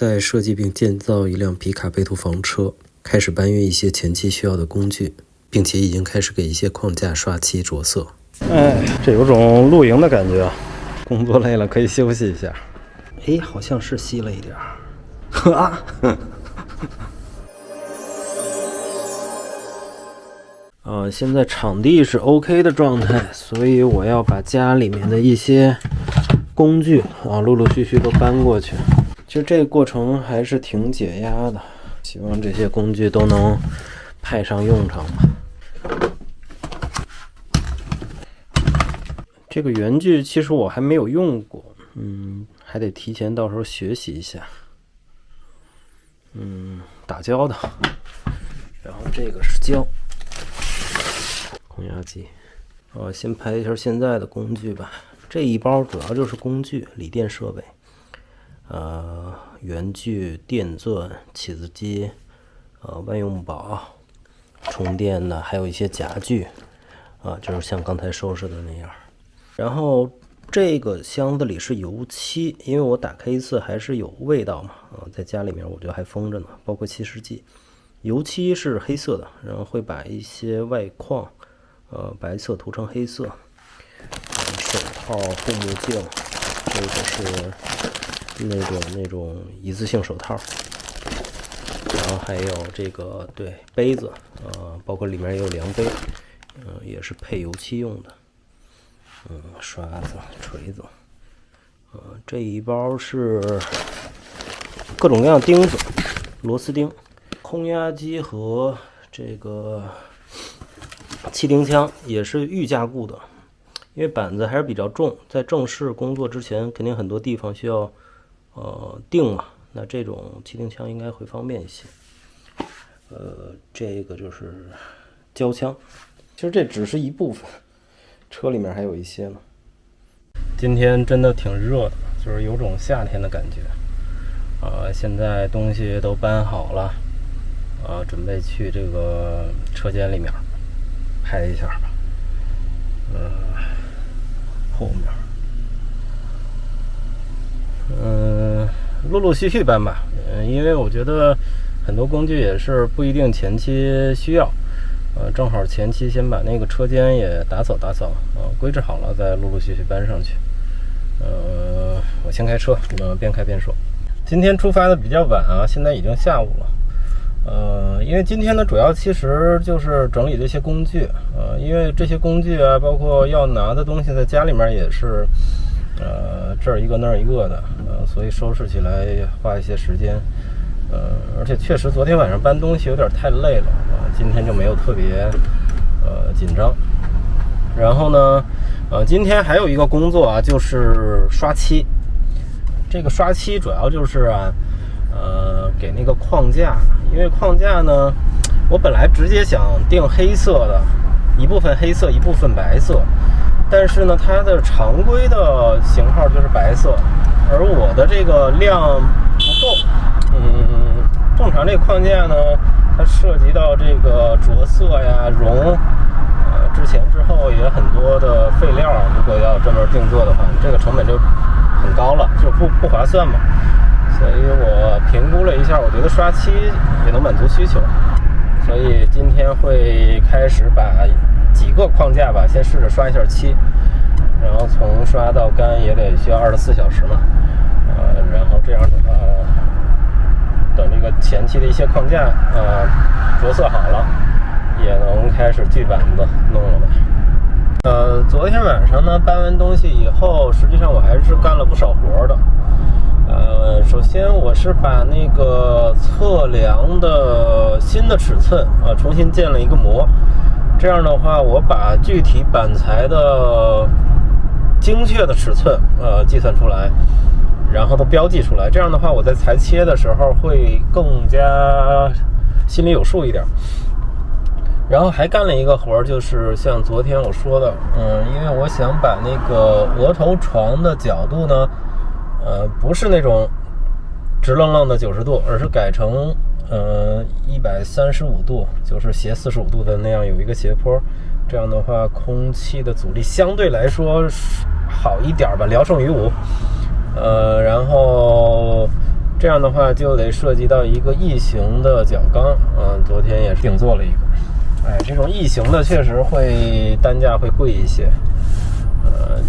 在设计并建造一辆皮卡贝图房车，开始搬运一些前期需要的工具，并且已经开始给一些框架刷漆着色。这有种露营的感觉啊！工作累了可以休息一下。好像是吸了一点现在场地是 OK 的状态，所以我要把家里面的一些工具陆陆续续都搬过去。其实这个过程还是挺解压的，希望这些工具都能派上用场吧。这个圆锯其实我还没有用过，还得提前到时候学习一下。打胶的，然后这个是胶，空压机。先拍一下现在的工具吧。这一包主要就是工具、锂电设备，圆锯、电钻、起子机，万用宝、充电的，还有一些夹具，就是像刚才收拾的那样。然后这个箱子里是油漆，因为我打开一次还是有味道嘛，在家里面我觉得还封着呢，包括起湿剂。油漆是黑色的，然后会把一些外框白色涂成黑色。手套、护目镜，这个是那种一次性手套。然后还有这个杯子，包括里面也有量杯，也是配油漆用的。刷子、锤子，这一包是各种各样的钉子、螺丝钉、空压机和这个气钉枪也是预加固的，因为板子还是比较重，在正式工作之前，肯定很多地方需要钉嘛，那这种气钉枪应该会方便一些。这个就是胶枪，其实这只是一部分。车里面还有一些呢。今天真的挺热的，就是有种夏天的感觉。现在东西都搬好了，准备去这个车间里面拍一下吧。后面，陆陆续续搬吧。因为我觉得很多工具也是不一定前期需要。正好前期先把那个车间也打扫，规制好了，再陆陆续续搬上去。我先开车，边开边说。今天出发的比较晚啊，现在已经下午了。因为今天呢，主要其实就是整理这些工具。因为这些工具啊，包括要拿的东西，在家里面也是，这儿一个那儿一个的，所以收拾起来花一些时间。而且确实昨天晚上搬东西有点太累了，今天就没有特别紧张。然后呢，今天还有一个工作啊，就是刷漆。这个刷漆主要就是给那个框架，因为框架呢，我本来直接想定黑色的，一部分黑色，一部分白色，但是呢，它的常规的型号就是白色，而我的这个量不够。正常这个框架呢，它涉及到这个着色呀、熔，之前之后也很多的废料，如果要专门定做的话，这个成本就很高了，就不划算嘛。所以我评估了一下，我觉得刷漆也能满足需求，所以今天会开始把几个框架吧，先试着刷一下漆，然后从刷到干也得需要24小时嘛，然后这样的话。等这个前期的一些框架着色好了，也能开始锯板子弄了吧。昨天晚上呢搬完东西以后，实际上我还是干了不少活的。首先我是把那个测量的新的尺寸重新建了一个模，这样的话我把具体板材的精确的尺寸计算出来。然后都标记出来，这样的话我在裁切的时候会更加心里有数一点。然后还干了一个活，就是像昨天我说的，因为我想把那个额头床的角度呢，不是那种直愣愣的90度，而是改成135度，就是斜45度的那样有一个斜坡。这样的话，空气的阻力相对来说好一点吧，聊胜于无。然后这样的话就得涉及到一个异形的角缸，昨天也是定做了一个。这种异形的确实会单价会贵一些，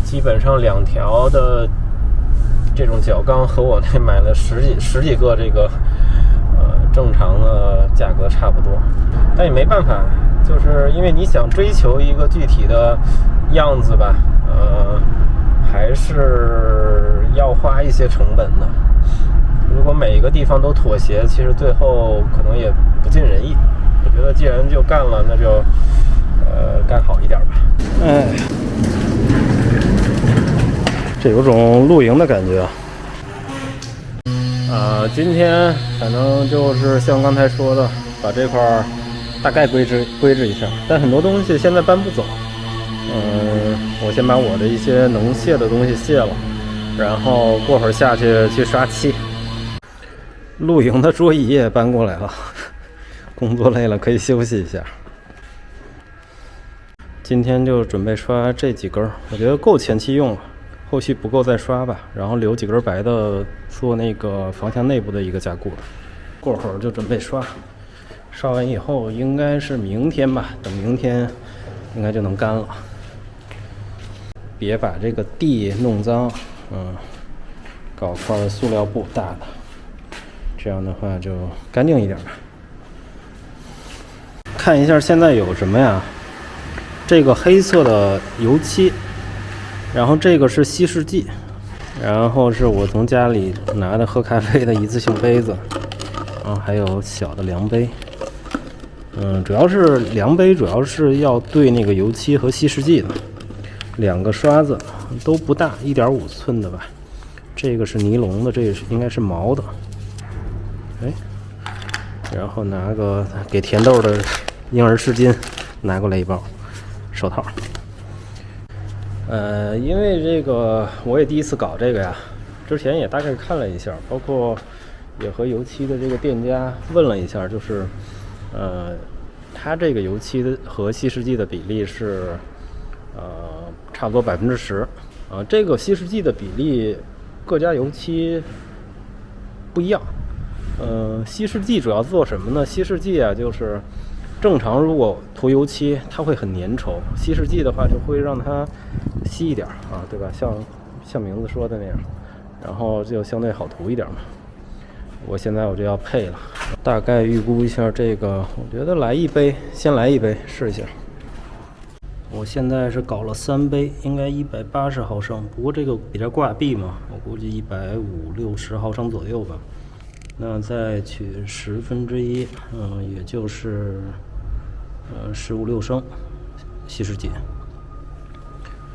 基本上2条的这种角缸和我那买了十几个这个正常的价格差不多，但也没办法，就是因为你想追求一个具体的样子吧，还是要花一些成本的。如果每一个地方都妥协，其实最后可能也不尽人意。我觉得既然就干了，那就干好一点吧。这有种露营的感觉啊。今天反正就是像刚才说的，把这块大概规制一下，但很多东西现在搬不走。我先把我的一些能卸的东西卸了，然后过会儿下去刷漆。露营的桌椅也搬过来了，工作累了可以休息一下。今天就准备刷这几根，我觉得够前期用了，后续不够再刷吧，然后留几根白的做那个房墙内部的一个加固。过会儿就准备刷完以后应该是明天吧，等明天应该就能干了。别把这个地弄脏，搞块塑料布大的，这样的话就干净一点吧。看一下现在有什么呀？这个黑色的油漆，然后这个是稀释剂，然后是我从家里拿的喝咖啡的一次性杯子，然后还有小的量杯。主要是量杯，主要是要兑那个油漆和稀释剂的。2个刷子都不大，1.5寸的吧。这个是尼龙的，这个应该是毛的。然后拿个给甜豆的婴儿湿巾拿过来一包，手套。因为这个我也第一次搞这个呀，之前也大概看了一下，包括也和油漆的这个店家问了一下，就是它这个油漆的和稀释剂的比例是差不多10%，这个稀释剂的比例各家油漆不一样。稀释剂主要做什么呢？稀释剂啊，就是正常如果涂油漆它会很粘稠，稀释剂的话就会让它稀一点啊，对吧？像名字说的那样，然后就相对好涂一点嘛。现在我就要配了，大概预估一下这个，我觉得先来一杯试一下。我现在是搞了3杯，应该180毫升，不过这个比较挂壁嘛，我估计150-160毫升左右吧。那再取1/10，也就是15-16升稀释剂。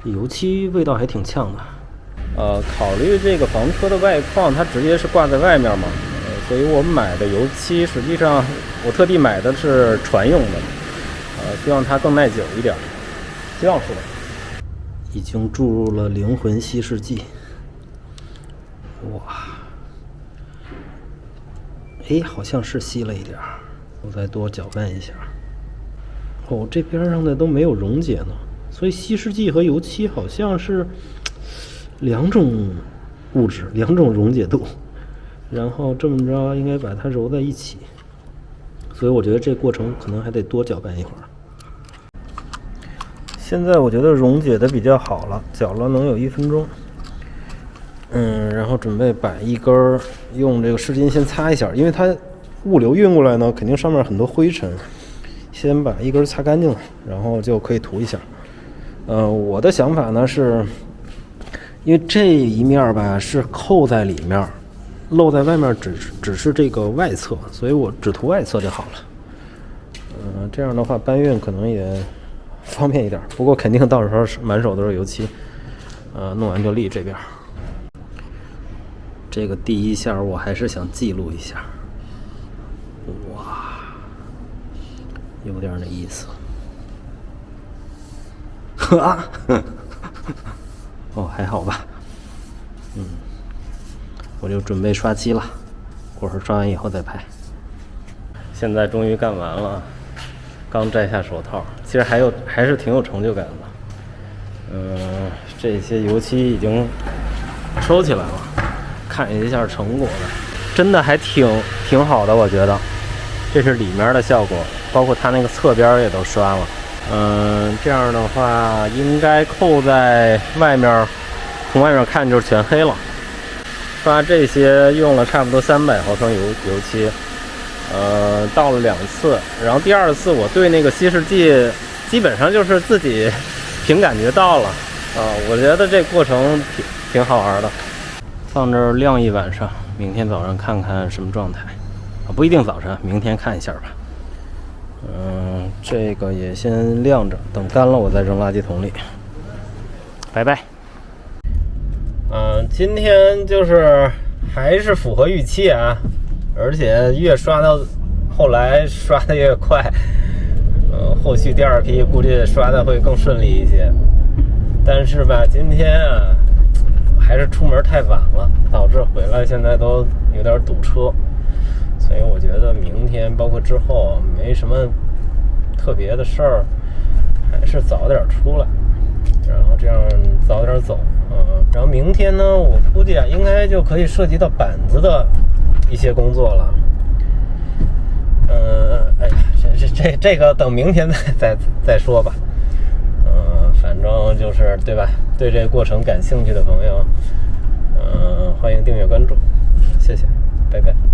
油漆味道还挺呛的。考虑这个房车的外框，它直接是挂在外面嘛，所以我买的油漆实际上我特地买的是船用的，希望它更耐久一点，希望是的。已经注入了灵魂稀释剂，哇！好像是稀了一点，我再多搅拌一下。这边上的都没有溶解呢，所以稀释剂和油漆好像是2种物质，2种溶解度，然后这么着应该把它揉在一起，所以我觉得这过程可能还得多搅拌一会儿。现在我觉得溶解的比较好了，搅了能有1分钟。然后准备把一根用这个湿巾先擦一下，因为它物流运过来呢，肯定上面很多灰尘，先把一根擦干净了，然后就可以涂一下。我的想法呢是，因为这一面吧是扣在里面，露在外面只是这个外侧，所以我只涂外侧就好了。这样的话搬运可能也方便一点，不过肯定到时候满手都是油漆。弄完就立这边。这个第一下我还是想记录一下，哇，有点那意思。还好吧。我就准备刷漆了，过会儿刷完以后再拍。现在终于干完了，刚摘下手套，其实还是挺有成就感的。这些油漆已经收起来了，看一下成果了。真的还挺好的，我觉得。这是里面的效果，包括它那个侧边也都刷了。这样的话应该扣在外面，从外面看就是全黑了。刷这些用了差不多300毫升油漆，倒了2次，然后第2次我对那个稀释剂基本上就是自己凭感觉到了我觉得这过程挺好玩的。放这儿晾一晚上，明天早上看看什么状态不一定早晨，明天看一下吧。这个也先晾着，等干了我再扔垃圾桶里。拜拜。今天就是还是符合预期啊，而且越刷到后来刷的越快，后续第2批估计刷的会更顺利一些。但是吧，今天啊还是出门太晚了，导致回来现在都有点堵车，所以我觉得明天包括之后没什么特别的事儿，还是早点出来，然后这样早点走。然后明天呢，我估计啊，应该就可以涉及到板子的一些工作了。哎呀，这个等明天再说吧。反正就是对吧？对这个过程感兴趣的朋友，欢迎订阅关注，谢谢，拜拜。